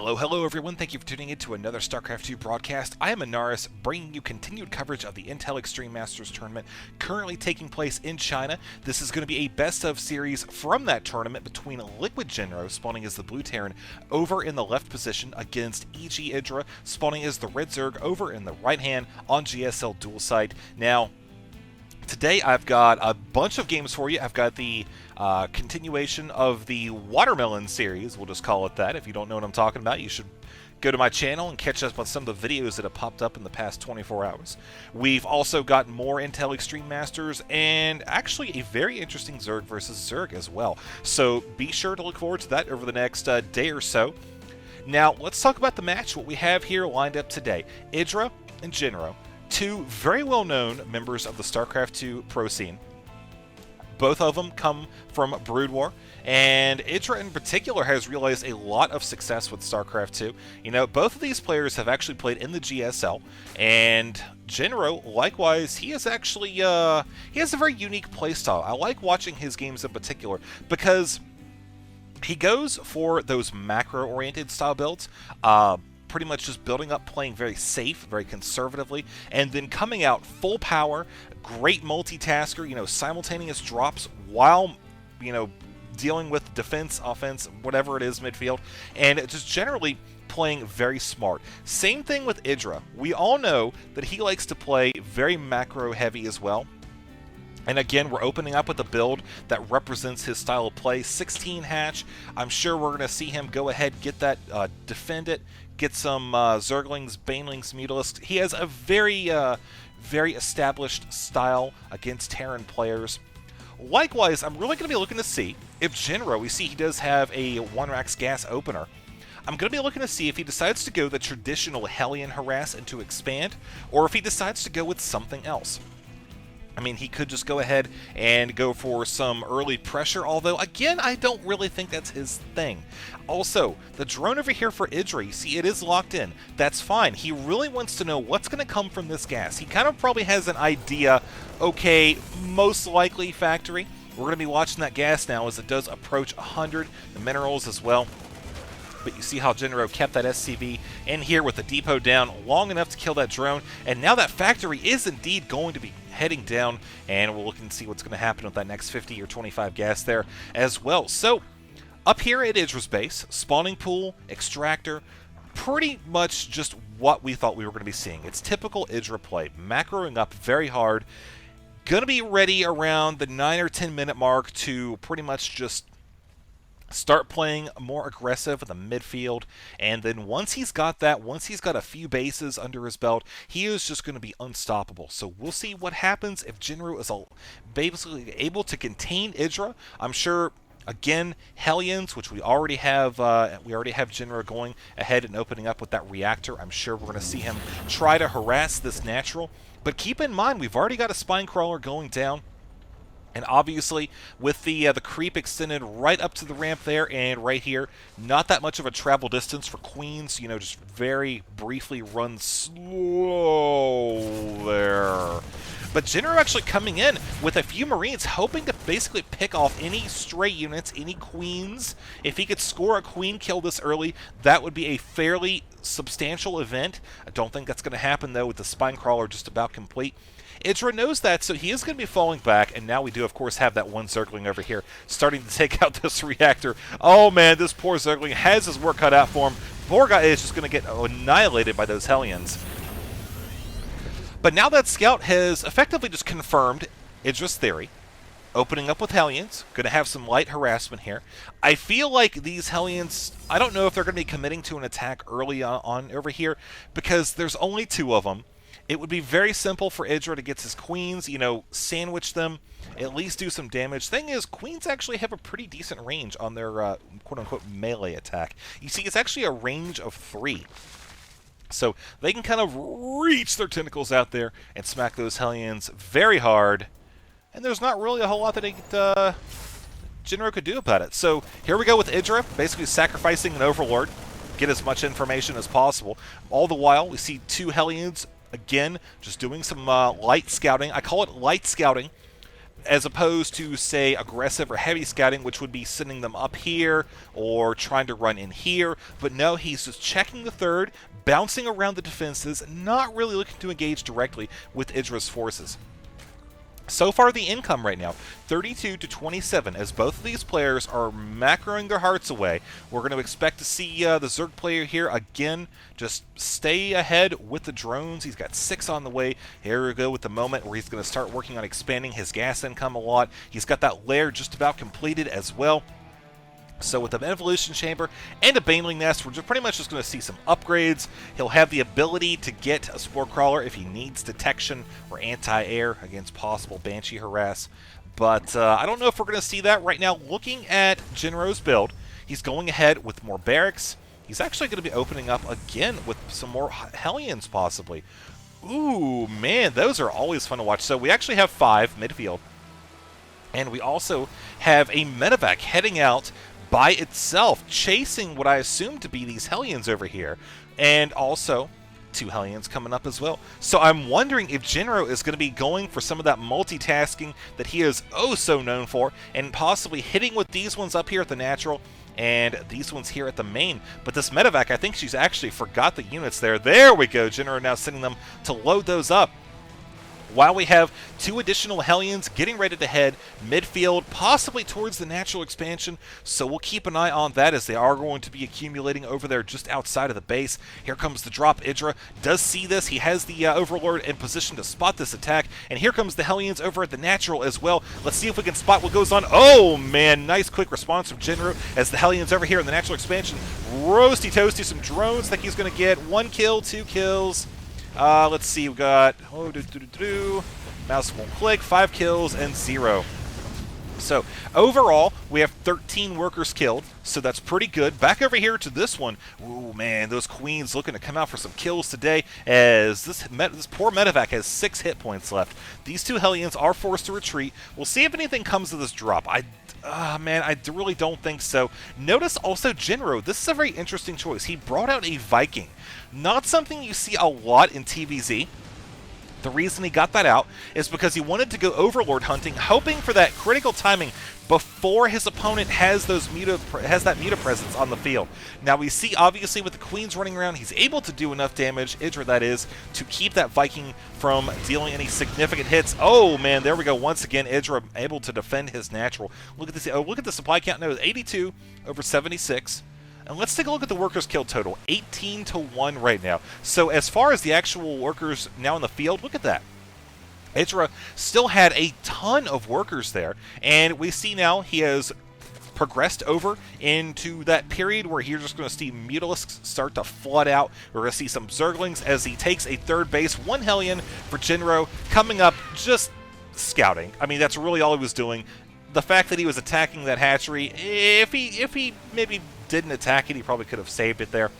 Hello everyone, thank you for tuning in to another Starcraft 2 broadcast. I am Anaris, bringing you continued coverage of the Intel Extreme Masters tournament currently taking place in China. This is going to be a best of series from that tournament between Liquid Jinro, spawning as the Blue Terran, over in the left position against EG.IdrA, spawning as the Red Zerg over in the right hand on GSL dual side. Now, today I've got a bunch of games for you. I've got the continuation of the Watermelon series, we'll just call it that. If you don't know what I'm talking about, you should go to my channel and catch up on some of the videos that have popped up in the past 24 hours. We've also got more Intel Extreme Masters and actually a very interesting Zerg versus Zerg as well. So be sure to look forward to that over the next day or so. Now, let's talk about the match, what we have here lined up today. IDrA and Jinro, two very well-known members of the StarCraft 2 pro scene. Both of them come from Brood War, and IDrA in particular has realized a lot of success with StarCraft 2. You know, both of these players have actually played in the GSL, and Jinro, likewise, he is actually, he has a very unique playstyle. I like watching his games in particular, because he goes for those macro-oriented style builds, pretty much just building up, playing very safe, very conservatively, and then coming out full power, great multitasker, you know, simultaneous drops while, you know, dealing with defense, offense, whatever it is, midfield, and just generally playing very smart. Same thing with IDrA. We all know that he likes to play very macro heavy as well. And again, we're opening up with a build that represents his style of play. 16 hatch. I'm sure we're going to see him go ahead, get that, defend it, get some Zerglings, Banelings, Mutalisks. He has a very, very established style against Terran players. Likewise, I'm really going to be looking to see if Jinro, we see he does have a 1-Rax gas opener. I'm going to be looking to see if he decides to go the traditional Hellion harass into expand, or if he decides to go with something else. I mean, he could just go ahead and go for some early pressure, although, again, I don't really think that's his thing. Also, the drone over here for IDrA, you see, it is locked in. That's fine. He really wants to know what's going to come from this gas. He kind of probably has an idea, okay, most likely factory. We're going to be watching that gas now as it does approach 100, the minerals as well. But you see how Jinro kept that SCV in here with the depot down long enough to kill that drone, and now that factory is indeed going to be heading down, and we'll look and see what's going to happen with that next 50 or 25 gas there as well. So, up here at IDra's base, spawning pool, extractor, pretty much just what we thought we were going to be seeing. It's typical IDrA play, macroing up very hard, going to be ready around the 9 or 10 minute mark to pretty much just start playing more aggressive in the midfield, and then once he's got that, once he's got a few bases under his belt, he is just going to be unstoppable. So we'll see what happens if Jinro is basically able to contain IDrA. I'm sure, again, Hellions, which we already have Jinro going ahead and opening up with that reactor. I'm sure we're going to see him try to harass this natural, but keep in mind, we've already got a spine crawler going down. And obviously, with the creep extended right up to the ramp there and right here, not that much of a travel distance for Queens, you know, just very briefly run slow there. But Jinro actually coming in with a few Marines, hoping to basically pick off any stray units, any Queens. If he could score a Queen kill this early, that would be a fairly substantial event. I don't think that's going to happen, though, with the Spine Crawler just about complete. IDrA knows that, so he is going to be falling back, and now we do, of course, have that one Zergling over here starting to take out this reactor. Oh, man, this poor Zergling has his work cut out for him. Poor guy is just going to get annihilated by those Hellions. But now that Scout has effectively just confirmed IDra's theory, opening up with Hellions, going to have some light harassment here. I feel like these Hellions, I don't know if they're going to be committing to an attack early on over here, because there's only 2 of them. It would be very simple for IDrA to get his Queens, you know, sandwich them, at least do some damage. Thing is, Queens actually have a pretty decent range on their quote-unquote melee attack. You see, it's actually a range of 3. So they can kind of reach their tentacles out there and smack those Hellions very hard. And there's not really a whole lot that Jinro could do about it. So here we go with IDrA, basically sacrificing an Overlord, get as much information as possible. All the while, we see 2 Hellions, again, just doing some light scouting. I call it light scouting as opposed to, say, aggressive or heavy scouting, which would be sending them up here or trying to run in here. But no, he's just checking the third, bouncing around the defenses, not really looking to engage directly with IDrA's forces. So far, the income right now, 32 to 27, as both of these players are macroing their hearts away. We're going to expect to see the Zerg player here again just stay ahead with the drones. He's got 6 on the way. Here we go with the moment where he's going to start working on expanding his gas income a lot. He's got that lair just about completed as well. So with an evolution chamber and a baneling nest, we're pretty much just going to see some upgrades. He'll have the ability to get a spore crawler if he needs detection or anti-air against possible banshee harass. But I don't know if we're going to see that right now. Looking at Jinro's build, he's going ahead with more barracks. He's actually going to be opening up again with some more Hellions possibly. Ooh, man, those are always fun to watch. So we actually have 5 midfield. And we also have a medevac heading out by itself, chasing what I assume to be these Hellions over here. And also 2 Hellions coming up as well. So I'm wondering if Jinro is going to be going for some of that multitasking that he is oh so known for, and possibly hitting with these ones up here at the natural and these ones here at the main. But this medevac, I think she's actually forgot the units there. There we go. Jinro now sending them to load those up, while we have 2 additional Hellions getting ready to head midfield, possibly towards the natural expansion. So we'll keep an eye on that, as they are going to be accumulating over there just outside of the base. Here comes the drop. IDrA does see this. He has the Overlord in position to spot this attack. And here comes the Hellions over at the natural as well. Let's see if we can spot what goes on. Oh, man, nice quick response from Jinro as the Hellions over here in the natural expansion. Roasty toasty, some drones. I think he's going to get 1 kill, 2 kills. Let's see, we got, mouse won't click, 5 kills and 0. So, overall, we have 13 workers killed, so that's pretty good. Back over here to this one. Ooh, man, those queens looking to come out for some kills today, as this poor medevac has 6 hit points left. These 2 Hellions are forced to retreat. We'll see if anything comes of this drop. Man, I really don't think so. Notice also Jinro. This is a very interesting choice. He brought out a Viking. Not something you see a lot in TvZ. The reason he got that out is because he wanted to go Overlord hunting, hoping for that critical timing before his opponent has that Muta presence on the field. Now we see, obviously, with the queens running around, he's able to do enough damage, IDrA that is, to keep that Viking from dealing any significant hits. Oh man, there we go. Once again, IDrA able to defend his natural. Look at this. Oh, look at the supply count now. 82 over 76. And let's take a look at the workers killed total. 18 to 1 right now. So as far as the actual workers now in the field, look at that. IDrA still had a ton of workers there, and we see now he has progressed over into that period where you're just going to see Mutalisks start to flood out. We're going to see some Zerglings as he takes a 3rd base. 1 Hellion for Jinro coming up, just scouting. I mean, that's really all he was doing. The fact that he was attacking that hatchery, if he maybe didn't attack it, he probably could have saved it there.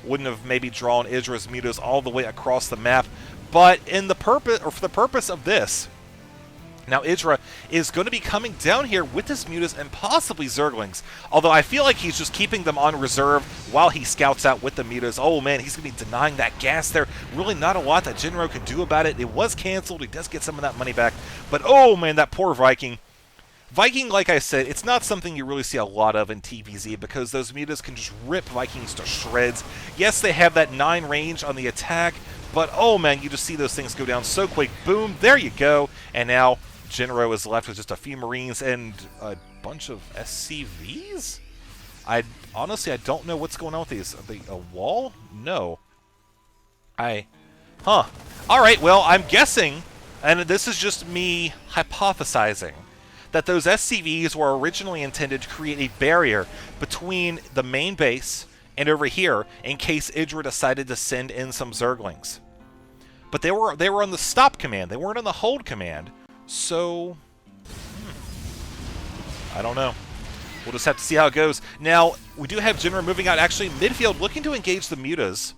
Wouldn't have maybe drawn IDrA's mutas all the way across the map. But for the purpose of this, now IDrA is going to be coming down here with his mutas and possibly Zerglings. Although I feel like he's just keeping them on reserve while he scouts out with the mutas. Oh man, he's going to be denying that gas there. Really not a lot that Jinro can do about it. It was canceled. He does get some of that money back. But oh man, that poor Viking. Viking, like I said, it's not something you really see a lot of in TvZ because those mutas can just rip Vikings to shreds. Yes, they have that 9 range on the attack, but oh man, you just see those things go down so quick. Boom, there you go. And now Jinro is left with just a few Marines and a bunch of SCVs? Honestly, I don't know what's going on with these. Are they a wall? No. Alright, well, I'm guessing, and this is just me hypothesizing, that those SCVs were originally intended to create a barrier between the main base and over here in case IDrA decided to send in some Zerglings. But they were on the stop command. They weren't on the hold command. So, I don't know. We'll just have to see how it goes. Now, we do have Jinro moving out actually midfield, looking to engage the mutas.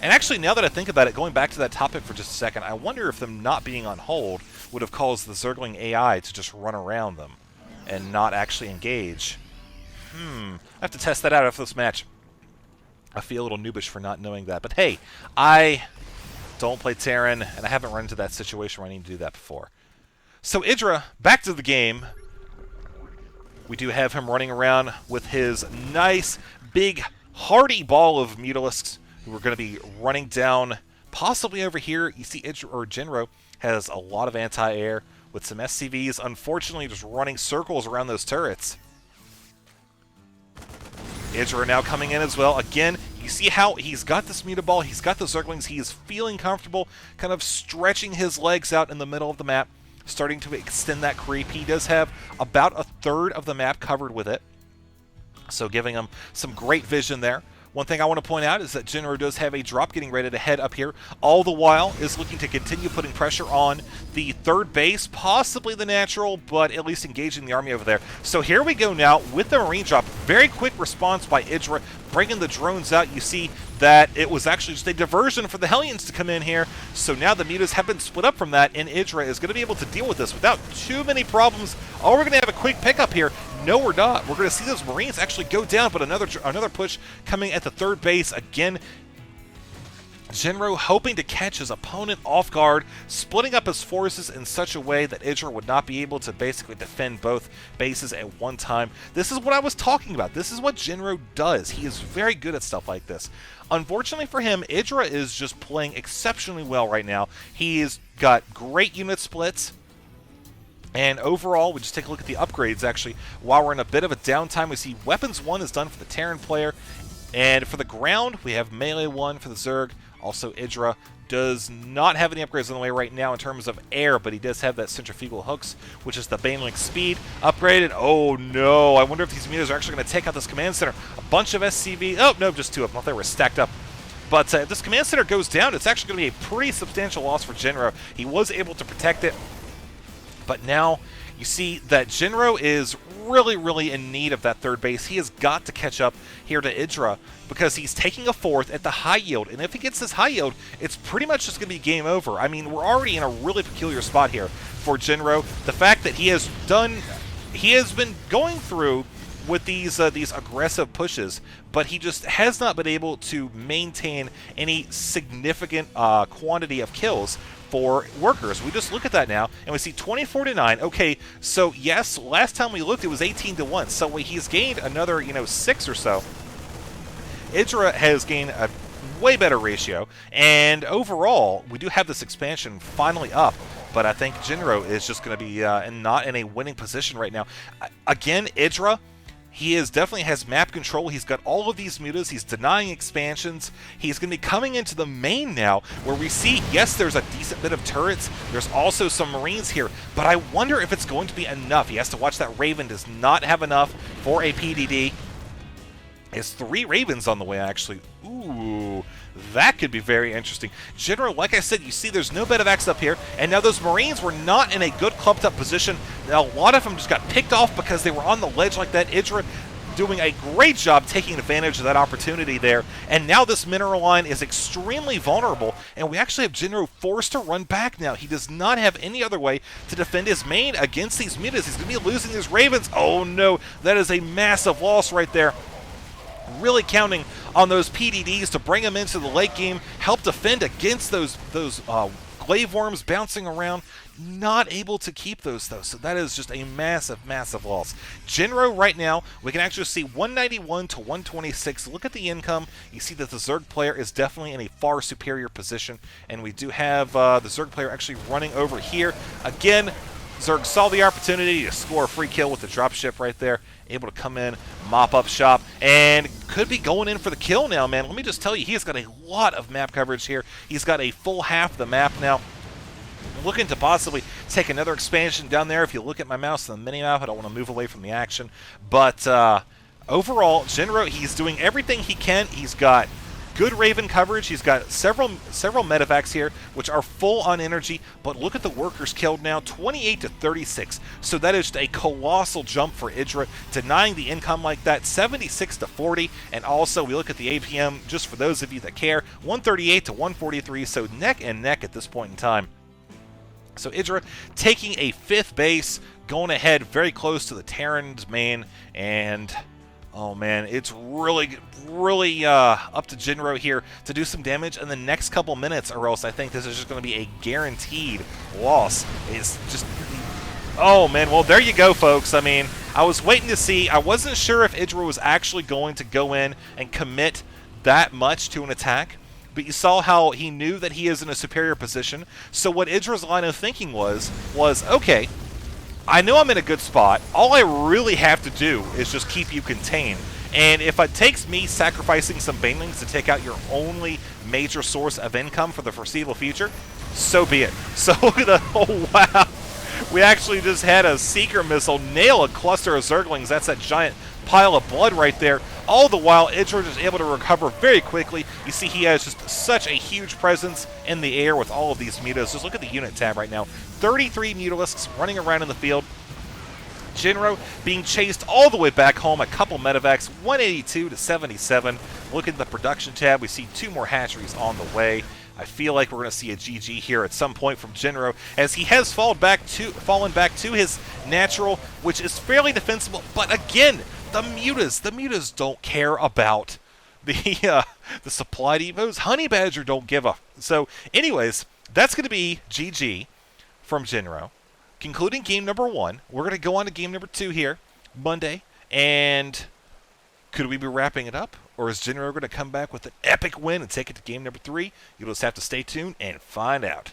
And actually, now that I think about it, going back to that topic for just a second, I wonder if them not being on hold would have caused the Zergling AI to just run around them and not actually engage. I have to test that out after this match. I feel a little noobish for not knowing that. But hey, I don't play Terran, and I haven't run into that situation where I need to do that before. So IDrA, back to the game. We do have him running around with his nice, big, hardy ball of Mutalisks, who are going to be running down possibly over here. You see Jinro has a lot of anti-air with some SCVs, unfortunately just running circles around those turrets. IDrA now coming in as well. Again, you see how he's got this Mutaball, he's got the Zerglings, he is feeling comfortable, kind of stretching his legs out in the middle of the map, starting to extend that creep. He does have about a third of the map covered with it, so giving him some great vision there. One thing I want to point out is that Jinro does have a drop getting ready to head up here. All the while is looking to continue putting pressure on the third base, possibly the natural, but at least engaging the army over there. So here we go now with the Marine drop. Very quick response by IDrA, bringing the drones out. You see that it was actually just a diversion for the Hellions to come in here. So now the Mutas have been split up from that, and IDrA is going to be able to deal with this without too many problems. Oh, we're going to have a quick pickup here. No, we're not. We're going to see those Marines actually go down, but another push coming at the third base. Again, Jinro hoping to catch his opponent off guard, splitting up his forces in such a way that IDrA would not be able to basically defend both bases at one time. This is what I was talking about. This is what Jinro does. He is very good at stuff like this. Unfortunately for him, IDrA is just playing exceptionally well right now. He's got great unit splits. And overall, we just take a look at the upgrades, actually. While we're in a bit of a downtime, we see Weapons 1 is done for the Terran player. And for the ground, we have Melee 1 for the Zerg. Also, IDrA does not have any upgrades on the way right now in terms of air, but he does have that centrifugal hooks, which is the Banelink speed upgraded. Oh, no. I wonder if these mutas are actually going to take out this command center. A bunch of SCV. Oh, no, just two of them. I thought they were stacked up. But if this command center goes down, it's actually going to be a pretty substantial loss for Jinro. He was able to protect it. But now you see that Jinro is really in need of that third base. He has got to catch up here to IDrA because he's taking a fourth at the high yield. And if he gets this high yield, it's pretty much just going to be game over. I mean, we're already in a really peculiar spot here for Jinro. The fact that he has been going through with these aggressive pushes, but he just has not been able to maintain any significant quantity of kills for workers. We just look at that now, and we see 24-9. Okay, so yes, last time we looked, it was 18-1. So he's gained another, 6 or so. IDrA has gained a way better ratio, and overall, we do have this expansion finally up. But I think Jinro is just going to be not in a winning position right now. Again, IDrA, he definitely has map control. He's got all of these mutas. He's denying expansions. He's going to be coming into the main now, where we see, yes, there's a decent bit of turrets. There's also some Marines here, but I wonder if it's going to be enough. He has to watch that Raven does not have enough for a PDD. It's 3 Ravens on the way, actually. Ooh, that could be very interesting. Jinro, like I said, you see there's no Medivacs up here, and now those Marines were not in a good clumped up position. Now, a lot of them just got picked off because they were on the ledge like that. IDrA doing a great job taking advantage of that opportunity there, and now this mineral line is extremely vulnerable, and we actually have Jinro forced to run back now. He does not have any other way to defend his main against these mutas. He's going to be losing his Ravens. Oh no, that is a massive loss right there. Really counting on those PDDs to bring him into the late game, help defend against those glaive worms bouncing around. Not able to keep those, though, so that is just a massive loss. Jinro right now, we can actually see 191 to 126. Look at the income. You see that the Zerg player is definitely in a far superior position, and we do have the Zerg player actually running over here. Again, Zerg saw the opportunity to score a free kill with the dropship right there. Able to come in, mop up shop, and could be going in for the kill now, man. Let me just tell you, he has got a lot of map coverage here. He's got a full half the map now. Looking to possibly take another expansion down there. If you look at my mouse on the mini-map, I don't want to move away from the action. But overall, Jinro, he's doing everything he can. He's got good Raven coverage. He's got several medevacs here, which are full on energy. But look at the workers killed now, 28 to 36. So that is just a colossal jump for IDrA, denying the income like that, 76 to 40. And also, we look at the APM, just for those of you that care, 138 to 143. So neck and neck at this point in time. So IDrA taking a 5th base, going ahead very close to the Terran's main, and oh man, it's really up to Jinro here to do some damage in the next couple minutes, or else I think this is just going to be a guaranteed loss. It's just Oh, man. Well, there you go, folks. I mean, I was waiting to see. I wasn't sure if IDrA was actually going to go in and commit that much to an attack. But you saw how he knew that he is in a superior position. So what IDra's line of thinking was, okay, I know I'm in a good spot. All I really have to do is just keep you contained. And if it takes me sacrificing some banelings to take out your only major source of income for the foreseeable future, so be it. So look at the, oh wow. We actually just had a Seeker missile nail a cluster of Zerglings. That's that giant pile of blood right there. All the while, IDrA is able to recover very quickly. You see he has just such a huge presence in the air with all of these mutas. Just look at the unit tab right now. 33 Mutalisks running around in the field. Jinro being chased all the way back home. A couple medevacs, 182 to 77. Look at the production tab. We see 2 more hatcheries on the way. I feel like we're going to see a GG here at some point from Jinro, as he has fallen back to his natural, which is fairly defensible. But again, the mutas don't care about the supply depots. Honey Badger don't give a. So, anyways, that's going to be GG from Jinro. Concluding game number 1, we're going to go on to game number 2 here Monday, and could we be wrapping it up? Or is Jinro going to come back with an epic win and take it to game number 3? You'll just have to stay tuned and find out.